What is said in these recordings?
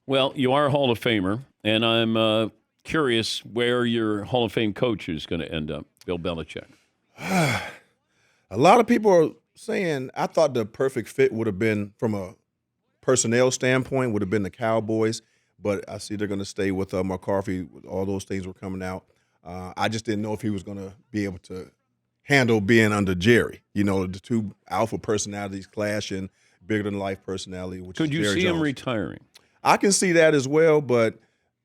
Well, you are a Hall of Famer, and I'm curious where your Hall of Fame coach is going to end up, Bill Belichick. A lot of people are saying I thought the perfect fit would have been from a personnel standpoint would have been the Cowboys, but I see they're going to stay with McCarthy. All those things were coming out. I just didn't know if he was going to be able to handle being under Jerry. You know, the two alpha personalities clashing, bigger than life personality. Which Could is you Jerry see him Jones. retiring? I can see that as well, but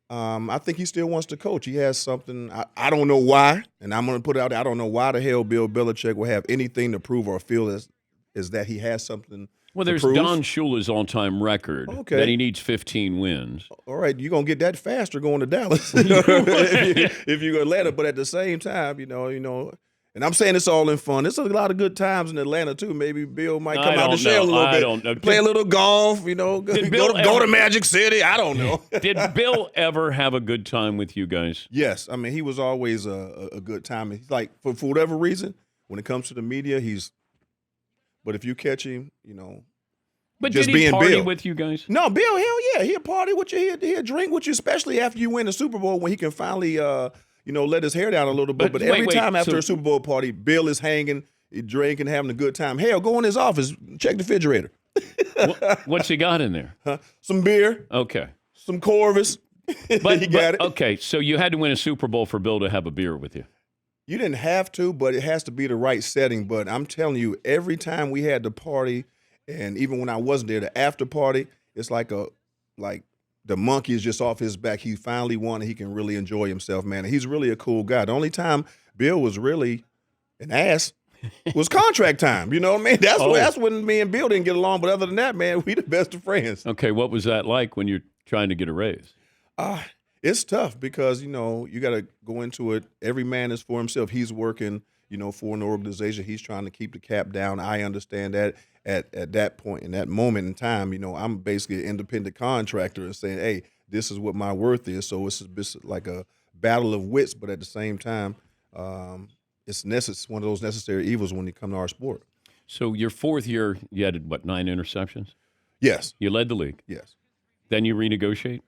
I think he still wants to coach. He has something. I don't know why, and I'm going to put it out there. I don't know why the hell Bill Belichick will have anything to prove or feel is that he has something. Well, to there's prove. Don Shula's all-time record that he needs 15 wins. All right, you're going to get that faster going to Dallas if you go to Atlanta. But at the same time, you know, and I'm saying it's all in fun. There's a lot of good times in Atlanta, too. Maybe Bill might come out the shell a little bit. I don't know. Play a little golf, you know, go to Magic City. I don't know. Did Bill ever have a good time with you guys? Yes. I mean, he was always a good time. He's like, for whatever reason, when it comes to the media, but if you catch him, you know, but just did he being party Bill. with you guys? No, Bill, hell yeah. He'll party with you. He'll drink with you, especially after you win the Super Bowl when he can finally, let his hair down a little bit. But every time after a Super Bowl party, Bill is hanging, drinking, having a good time. Hell, go in his office, check the refrigerator. What's he got in there? Some beer. Okay. Some Corvus. He got it. Okay, so you had to win a Super Bowl for Bill to have a beer with you. You didn't have to, but it has to be the right setting. But I'm telling you, every time we had the party, and even when I wasn't there, the after party, it's like the monkey is just off his back. He finally won, and he can really enjoy himself, man. And he's really a cool guy. The only time Bill was really an ass was contract time. You know what I mean? That's when me and Bill didn't get along. But other than that, man, we the best of friends. Okay, what was that like when you're trying to get a raise? It's tough because, you know, you got to go into it. Every man is for himself. He's working, you know, for an organization. He's trying to keep the cap down. I understand that at that point, in that moment in time, you know, I'm basically an independent contractor and saying, hey, this is what my worth is. So it's like a battle of wits, but at the same time, it's one of those necessary evils when you come to our sport. So your fourth year, you had, 9 interceptions? Yes. You led the league? Yes. Then you renegotiate?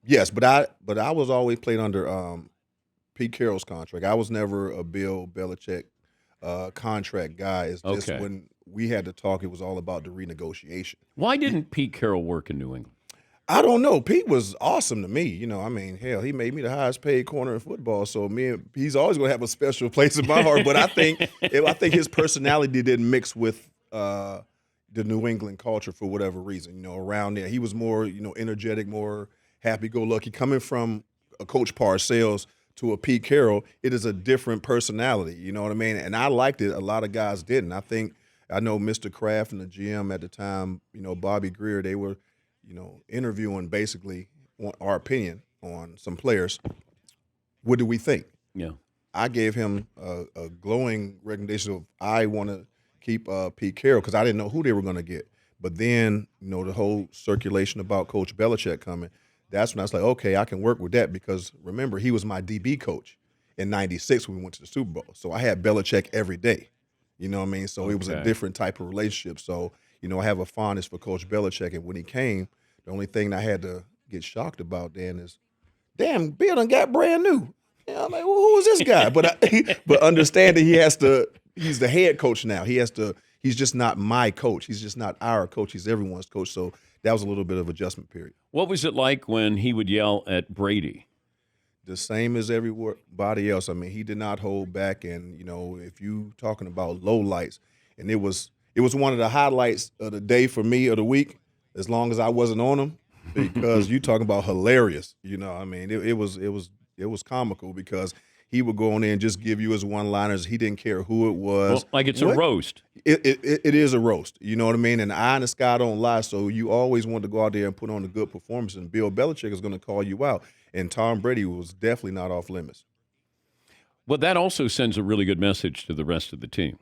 Yes, but I was always played under Pete Carroll's contract. I was never a Bill Belichick contract guy. It's just when we had to talk, it was all about the renegotiation. Why didn't Pete Carroll work in New England? I don't know. Pete was awesome to me. You know, I mean, hell, he made me the highest paid corner in football. So he's always going to have a special place in my heart. But I think his personality didn't mix with the New England culture for whatever reason. You know, around there, he was more, you know, energetic, more happy-go-lucky. Coming from a Coach Parcells to a Pete Carroll, it is a different personality. You know what I mean? And I liked it. A lot of guys didn't. I know Mr. Kraft and the GM at the time, you know, Bobby Greer, they were, you know, interviewing basically our opinion on some players. What do we think? Yeah. I gave him a glowing recommendation of I want to keep Pete Carroll because I didn't know who they were going to get. But then, you know, the whole circulation about Coach Belichick coming, that's when I was like, okay, I can work with that because, remember, he was my DB coach in '96 when we went to the Super Bowl. So I had Belichick every day. You know what I mean? So it was a different type of relationship. So, you know, I have a fondness for Coach Belichick. And when he came, the only thing I had to get shocked about then is, damn, Bill done got brand new. You know, I'm like, well, who is this guy? But understanding he's the head coach now. He's just not my coach. He's just not our coach. He's everyone's coach. So that was a little bit of adjustment period. What was it like when he would yell at Brady? The same as everybody else. I mean, he did not hold back. And, you know, if you talking about lowlights, and it was one of the highlights of the day for me of the week, as long as I wasn't on him, because you talking about hilarious. You know, I mean, it was comical because he would go on there and just give you his one-liners. He didn't care who it was. Well, like it's a roast. It is a roast. You know what I mean? And the eye in the sky don't lie. So you always want to go out there and put on a good performance. And Bill Belichick is going to call you out. And Tom Brady was definitely not off limits. Well, that also sends a really good message to the rest of the team.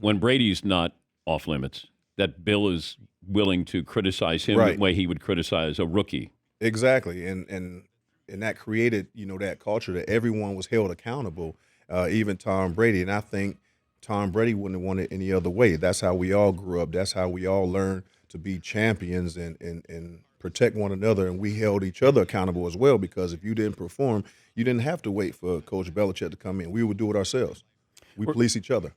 When Brady's not off limits, that Bill is willing to criticize him the way he would criticize a rookie. Exactly. And that created, you know, that culture that everyone was held accountable, even Tom Brady. And I think Tom Brady wouldn't have won it any other way. That's how we all grew up. That's how we all learned to be champions and protect one another, and we held each other accountable as well, because if you didn't perform, you didn't have to wait for Coach Belichick to come in. We would do it ourselves. We police each other.